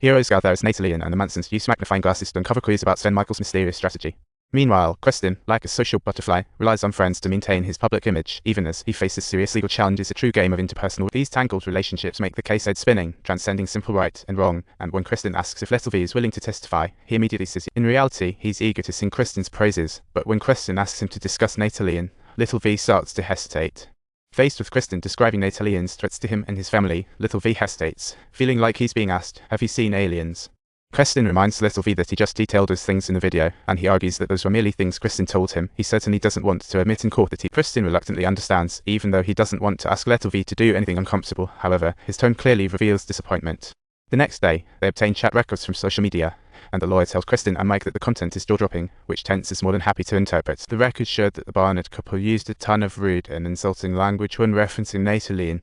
Heroes out there as Natalian and the Mansons use magnifying glasses to uncover clues about Sven Michael's mysterious strategy. Meanwhile, Creston, like a social butterfly, relies on friends to maintain his public image, even as he faces serious legal challenges. A true game of interpersonal. These tangled relationships make the case head spinning, transcending simple right and wrong, and when Creston asks if Little V is willing to testify, he immediately says in reality, he's eager to sing Creston's praises, but when Creston asks him to discuss Natalian, Little V starts to hesitate. Faced with Creston describing Natalian's threats to him and his family, Little V hesitates, feeling like he's being asked, have you seen aliens? Creston reminds Little V that he just detailed those things in the video, and he argues that those were merely things Creston told him. He certainly doesn't want to admit in court that Creston reluctantly understands, even though he doesn't want to ask Little V to do anything uncomfortable. However, his tone clearly reveals disappointment. The next day, they obtain chat records from social media, and the lawyer tells Creston and Mike that the content is jaw-dropping, which Terence is more than happy to interpret. The records showed that the Barnard couple used a ton of rude and insulting language when referencing Natalian,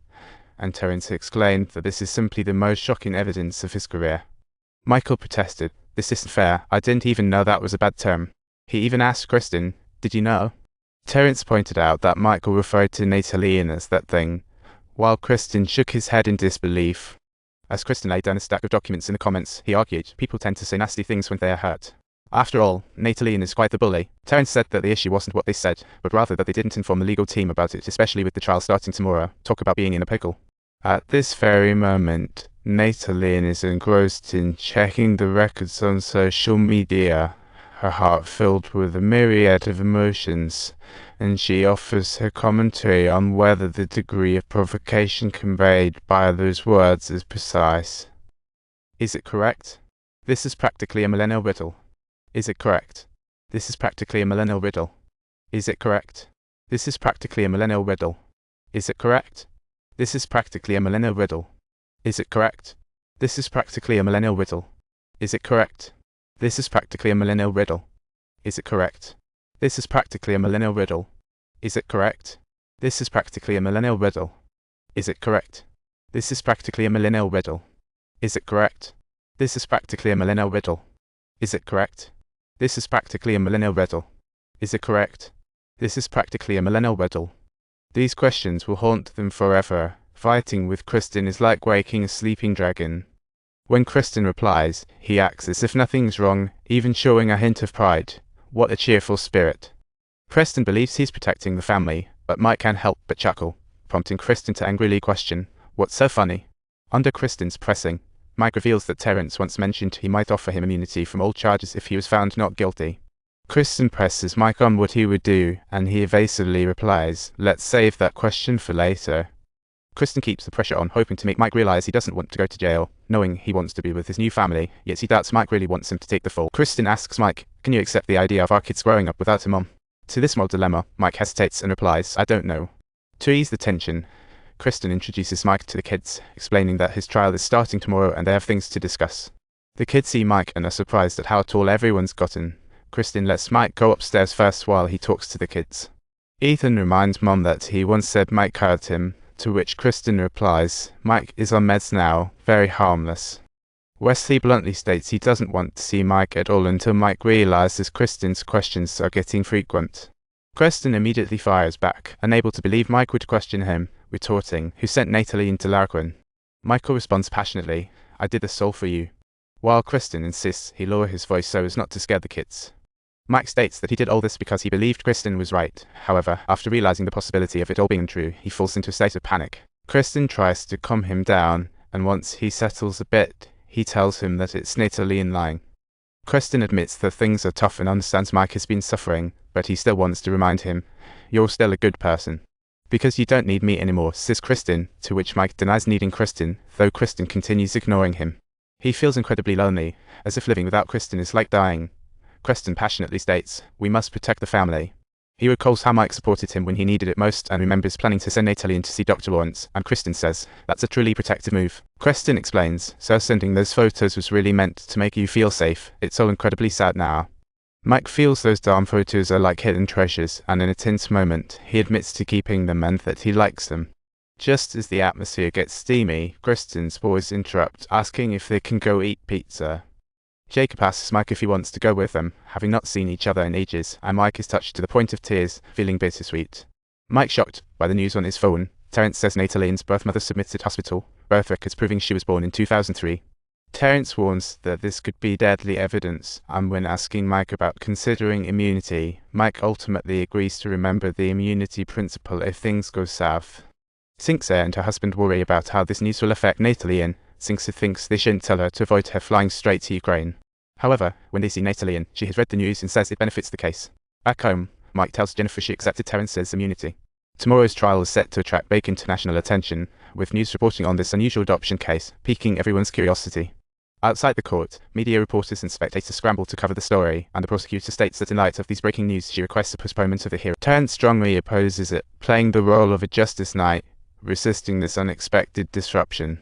and Terence explained that this is simply the most shocking evidence of his career. Michael protested, this isn't fair, I didn't even know that was a bad term. He even asked Creston, did you know? Terence pointed out that Michael referred to Natalian as that thing, while Creston shook his head in disbelief. As Creston laid down a stack of documents in the comments, he argued, people tend to say nasty things when they are hurt. After all, Natalian is quite the bully. Terence said that the issue wasn't what they said, but rather that they didn't inform the legal team about it, especially with the trial starting tomorrow. Talk about being in a pickle. At this very moment, Natalian is engrossed in checking the records on social media, her heart filled with a myriad of emotions, and she offers her commentary on whether the degree of provocation conveyed by those words is precise. Is it correct? This is practically a millennial riddle. Is it correct? This is practically a millennial riddle. Is it correct? This is practically a millennial riddle. Is it correct? This is practically a millennial riddle. Is it correct? This is practically a millennial riddle. Is it correct? This is practically a millennial riddle. Is it correct? This is practically a millennial riddle. Is it correct? This is practically a millennial riddle. Is it correct? This is practically a millennial riddle. Is it correct? This is practically a millennial riddle. Is it correct? This is practically a millennial riddle. Is it correct? This is practically a millennial riddle. These questions will haunt them forever. Fighting with Creston is like waking a sleeping dragon. When Creston replies, he acts as if nothing's wrong, even showing a hint of pride. What a cheerful spirit. Creston believes he's protecting the family, but Mike can't help but chuckle, prompting Creston to angrily question, what's so funny? Under Creston's pressing, Mike reveals that Terence once mentioned he might offer him immunity from all charges if he was found not guilty. Creston presses Mike on what he would do, and he evasively replies, let's save that question for later. Creston keeps the pressure on, hoping to make Mike realize he doesn't want to go to jail, knowing he wants to be with his new family, yet he doubts Mike really wants him to take the fall. Creston asks Mike, can you accept the idea of our kids growing up without a mom? To this moral dilemma, Mike hesitates and replies, I don't know. To ease the tension, Creston introduces Mike to the kids, explaining that his trial is starting tomorrow and they have things to discuss. The kids see Mike and are surprised at how tall everyone's gotten. Creston lets Mike go upstairs first while he talks to the kids. Ethan reminds Mom that he once said Mike hurt him, to which Creston replies, Mike is on meds now, very harmless. Wesley bluntly states he doesn't want to see Mike at all until Mike realizes Creston's questions are getting frequent. Creston immediately fires back, unable to believe Mike would question him, retorting, who sent Natalian to Larquin? Michael responds passionately, I did this all for you. While Creston insists he lower his voice so as not to scare the kids. Mike states that he did all this because he believed Creston was right. However, after realizing the possibility of it all being true, he falls into a state of panic. Creston tries to calm him down, and once he settles a bit, he tells him that it's Natalian lying. Creston admits that things are tough and understands Mike has been suffering, but he still wants to remind him, you're still a good person. Because you don't need me anymore, says Creston, to which Mike denies needing Creston, though Creston continues ignoring him. He feels incredibly lonely, as if living without Creston is like dying. Creston passionately states, we must protect the family. He recalls how Mike supported him when he needed it most and remembers planning to send Natalian to see Dr. Lawrence, and Creston says, that's a truly protective move. Creston explains, so sending those photos was really meant to make you feel safe, it's all incredibly sad now. Mike feels those darn photos are like hidden treasures, and in a tense moment, he admits to keeping them and that he likes them. Just as the atmosphere gets steamy, Creston's boys interrupt, asking if they can go eat pizza. Jacob asks Mike if he wants to go with them, having not seen each other in ages, and Mike is touched to the point of tears, feeling bittersweet. Mike shocked by the news on his phone. Terence says Natalian's birth mother submitted hospital birth records proving she was born in 2003. Terence warns that this could be deadly evidence, and when asking Mike about considering immunity, Mike ultimately agrees to remember the immunity principle if things go south. Singsa and her husband worry about how this news will affect Natalie, and Singsa thinks they shouldn't tell her to avoid her flying straight to Ukraine. However, when they see Natalie, she has read the news and says it benefits the case. Back home, Mike tells Jennifer she accepted Terence's immunity. Tomorrow's trial is set to attract big international attention, with news reporting on this unusual adoption case piquing everyone's curiosity. Outside the court, media reporters and spectators scramble to cover the story, and the prosecutor states that in light of these breaking news, she requests a postponement of the hearing. Terence strongly opposes it, playing the role of a justice knight, resisting this unexpected disruption.